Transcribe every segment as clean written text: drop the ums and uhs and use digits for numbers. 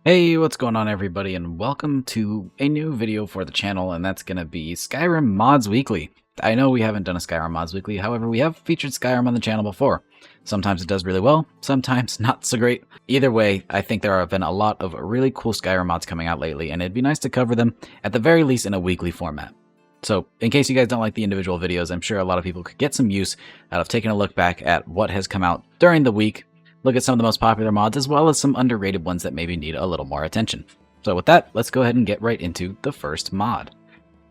Hey, what's going on everybody, and welcome to a new video for the channel, and that's going to be Skyrim Mods Weekly. I know we haven't done a Skyrim Mods Weekly, however we have featured Skyrim on the channel before. Sometimes it does really well, sometimes not so great. Either way, I think there have been a lot of really cool Skyrim mods coming out lately, and it'd be nice to cover them, at the very least in a weekly format. So, in case you guys don't like the individual videos, I'm sure a lot of people could get some use out of taking a look back at what has come out during the week, look at some of the most popular mods, as well as some underrated ones that maybe need a little more attention. So with that, let's go ahead and get right into the first mod.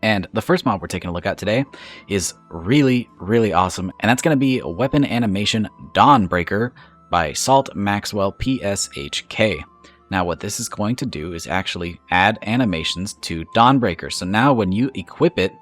And the first mod we're taking a look at today is really awesome, and that's going to be Weapon Animation Dawnbreaker by saltmaxwellpshk. Now what this is going to do is actually add animations to Dawnbreaker. So now when you equip it,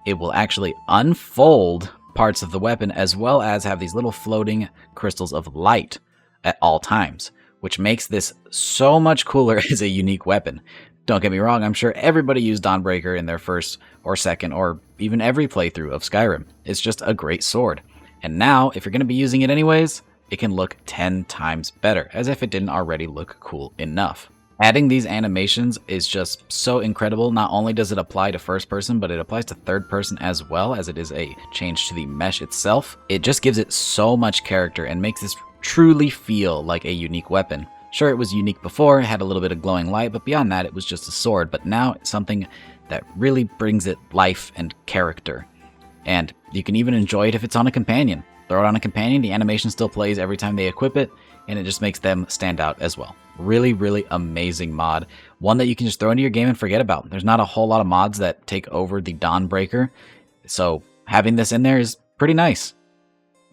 it will actually unfold parts of the weapon as well as have these little floating crystals of light at all times, which makes this so much cooler as a unique weapon. Don't get me wrong, I'm sure everybody used Dawnbreaker in their first or second or even every playthrough of Skyrim. It's just a great sword. And now, if you're going to be using it anyways, it can look 10 times better, as if it didn't already look cool enough. Adding these animations is just so incredible. Not only does it apply to first person, but it applies to third person as well, as it is a change to the mesh itself. It just gives it so much character and makes this truly feel like a unique weapon. Sure, it was unique before, it had a little bit of glowing light, but beyond that it was just a sword. But now it's something that really brings it life and character. And you can even enjoy it if it's on a companion. Throw it on a companion, the animation still plays every time they equip it, and it just makes them stand out as well. Really amazing mod. One that you can just throw into your game and forget about. There's not a whole lot of mods that take over the Dawnbreaker, so having this in there is pretty nice.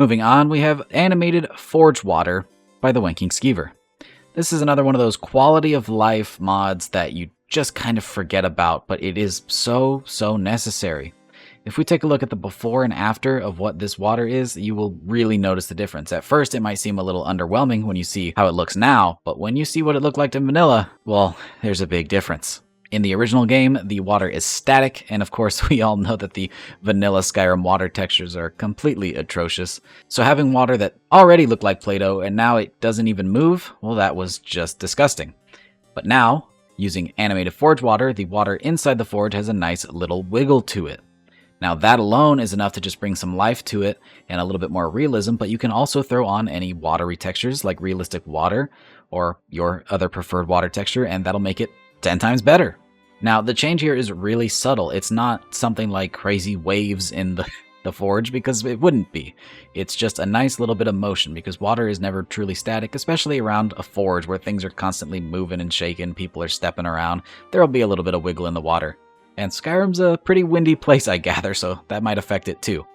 Moving on, we have Animated Forge Water by the wankingSkeever. This is another one of those quality of life mods that you just kind of forget about, but it is so necessary. If we take a look at the before and after of what this water is, you will really notice the difference. At first, it might seem a little underwhelming when you see how it looks now, but when you see what it looked like in vanilla, well, there's a big difference. In the original game, the water is static, and of course we all know that the vanilla Skyrim water textures are completely atrocious. So having water that already looked like Play-Doh and now it doesn't even move, well, that was just disgusting. But now, using animated forge water, the water inside the forge has a nice little wiggle to it. Now that alone is enough to just bring some life to it and a little bit more realism, but you can also throw on any watery textures like realistic water or your other preferred water texture, and that'll make it 10 times better. Now, the change here is really subtle. It's not something like crazy waves in the forge, because it wouldn't be. It's just a nice little bit of motion, because water is never truly static, especially around a forge where things are constantly moving and shaking, people are stepping around. There'll be a little bit of wiggle in the water. And Skyrim's a pretty windy place, I gather, so that might affect it too.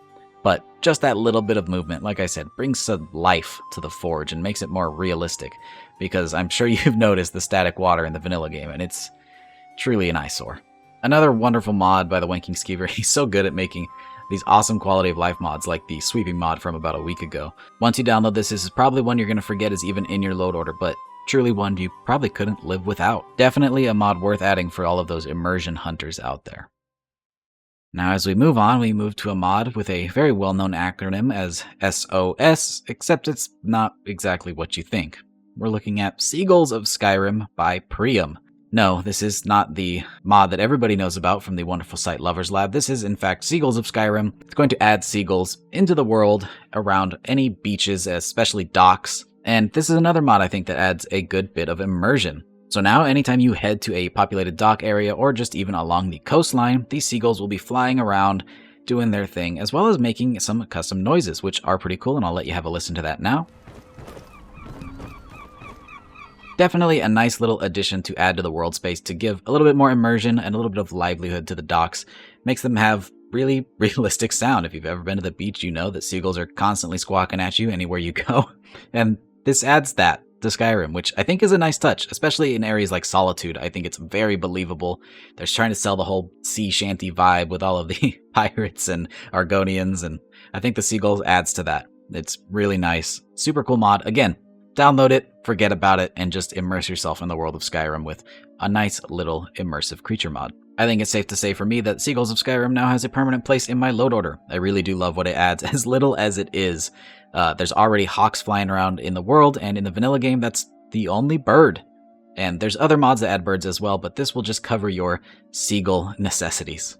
But just that little bit of movement, like I said, brings some life to the forge and makes it more realistic, because I'm sure you've noticed the static water in the vanilla game, and it's truly an eyesore. Another wonderful mod by the wankingSkeever. He's so good at making these awesome quality of life mods, like the sweeping mod from about a week ago. Once you download this, this is probably one you're going to forget is even in your load order, but truly one you probably couldn't live without. Definitely a mod worth adding for all of those immersion hunters out there. Now as we move on, we move to a mod with a very well-known acronym as S.O.S, except it's not exactly what you think. We're looking at Seagulls of Skyrim by Preeum. No, this is not the mod that everybody knows about from the wonderful site Lovers Lab. This is, in fact, Seagulls of Skyrim. It's going to add seagulls into the world around any beaches, especially docks. And this is another mod, I think, that adds a good bit of immersion. So now, anytime you head to a populated dock area or just even along the coastline, these seagulls will be flying around, doing their thing, as well as making some custom noises, which are pretty cool, and I'll let you have a listen to that now. Definitely a nice little addition to add to the world space to give a little bit more immersion and a little bit of livelihood to the docks. Makes them have really realistic sound. If you've ever been to the beach, you know that seagulls are constantly squawking at you anywhere you go. And this adds that to Skyrim, which I think is a nice touch, especially in areas like Solitude. I think it's very believable. They're trying to sell the whole sea shanty vibe with all of the pirates and Argonians, and I think the seagulls adds to that. It's really nice. Super cool mod. Again, download it, forget about it, and just immerse yourself in the world of Skyrim with a nice little immersive creature mod. I think it's safe to say for me that Seagulls of Skyrim now has a permanent place in my load order. I really do love what it adds, as little as it is. There's already hawks flying around in the world, and in the vanilla game, that's the only bird. And there's other mods that add birds as well, but this will just cover your seagull necessities.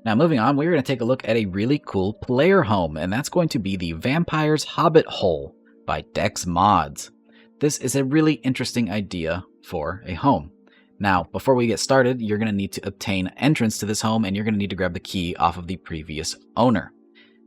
Now moving on, we're going to take a look at a really cool player home, and that's going to be the Vampire's Hobbit Hole by DexMods. This is a really interesting idea for a home. Now, before we get started, you're going to need to obtain entrance to this home, and you're going to need to grab the key off of the previous owner.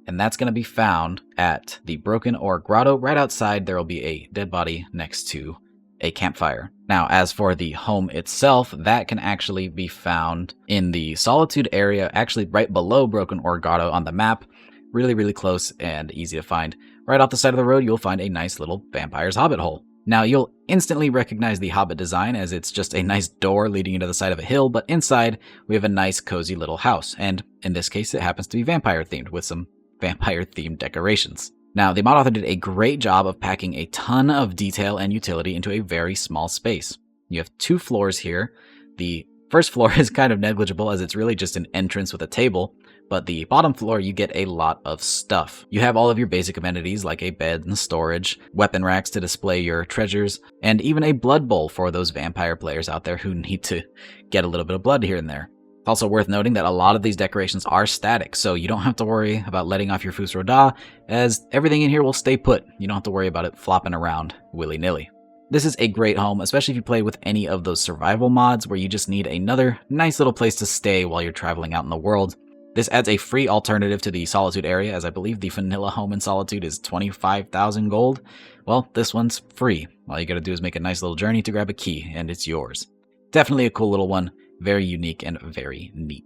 And that's going to be found at the Broken Ore Grotto. Right outside, there will be a dead body next to a campfire. Now, as for the home itself, that can actually be found in the Solitude area, actually right below Broken Ore Grotto on the map. Really, really close and easy to find. Right off the side of the road, you'll find a nice little Vampire's Hobbit Hole. Now, you'll instantly recognize the Hobbit design as it's just a nice door leading into the side of a hill, but inside we have a nice cozy little house, and in this case it happens to be vampire themed with some vampire themed decorations. Now, the mod author did a great job of packing a ton of detail and utility into a very small space. You have 2 floors here. The first floor is kind of negligible as it's really just an entrance with a table, but the bottom floor you get a lot of stuff. You have all of your basic amenities like a bed and storage, weapon racks to display your treasures, and even a blood bowl for those vampire players out there who need to get a little bit of blood here and there. It's also worth noting that a lot of these decorations are static, so you don't have to worry about letting off your Fus Roda, as everything in here will stay put. You don't have to worry about it flopping around willy-nilly. This is a great home, especially if you play with any of those survival mods where you just need another nice little place to stay while you're traveling out in the world. This adds a free alternative to the Solitude area, as I believe the vanilla home in Solitude is 25,000 gold. Well, this one's free. All you gotta do is make a nice little journey to grab a key, and it's yours. Definitely a cool little one, very unique and very neat.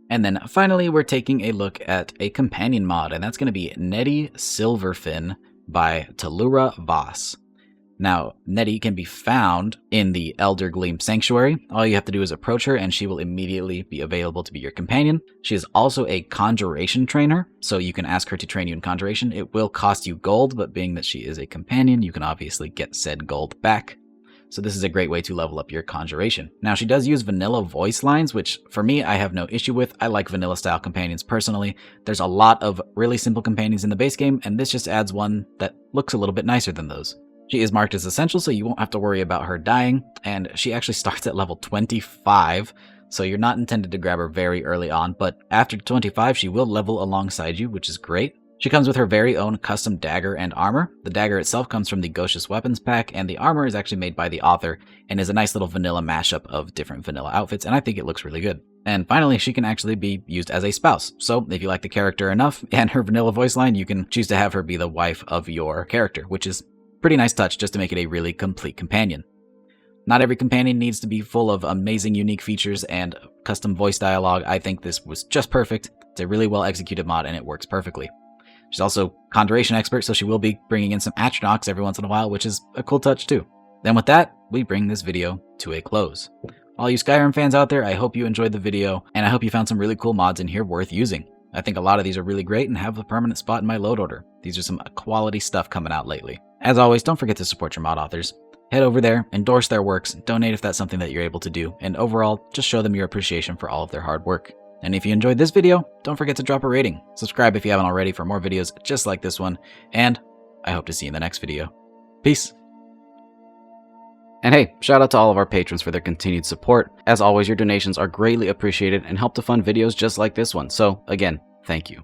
And then finally, we're taking a look at a companion mod, and that's gonna be Nettie Silverfin by TeluraVas. Now, Nettie can be found in the Elder Gleam Sanctuary. All you have to do is approach her and she will immediately be available to be your companion. She is also a conjuration trainer, so you can ask her to train you in conjuration. It will cost you gold, but being that she is a companion, you can obviously get said gold back. So this is a great way to level up your conjuration. Now, she does use vanilla voice lines, which for me, I have no issue with. I like vanilla style companions personally. There's a lot of really simple companions in the base game, and this just adds one that looks a little bit nicer than those. She is marked as essential, so you won't have to worry about her dying, and she actually starts at level 25, so you're not intended to grab her very early on, but after 25 she will level alongside you, which is great. She comes with her very own custom dagger and armor. The dagger itself comes from the Gauchous Weapons pack, and the armor is actually made by the author, and is a nice little vanilla mashup of different vanilla outfits, and I think it looks really good. And finally, she can actually be used as a spouse, so if you like the character enough, and her vanilla voice line, you can choose to have her be the wife of your character, which is pretty nice touch just to make it a really complete companion. Not every companion needs to be full of amazing unique features and custom voice dialogue. I think this was just perfect. It's a really well executed mod and it works perfectly. She's also conjuration expert, so she will be bringing in some Atronachs every once in a while, which is a cool touch too. Then with that, we bring this video to a close. All you Skyrim fans out there, I hope you enjoyed the video, and I hope you found some really cool mods in here worth using. I think a lot of these are really great and have a permanent spot in my load order. These are some quality stuff coming out lately. As always, don't forget to support your mod authors. Head over there, endorse their works, donate if that's something that you're able to do, and overall, just show them your appreciation for all of their hard work. And if you enjoyed this video, don't forget to drop a rating. Subscribe if you haven't already for more videos just like this one, and I hope to see you in the next video. Peace! And hey, shout out to all of our patrons for their continued support. As always, your donations are greatly appreciated and help to fund videos just like this one, so again, thank you.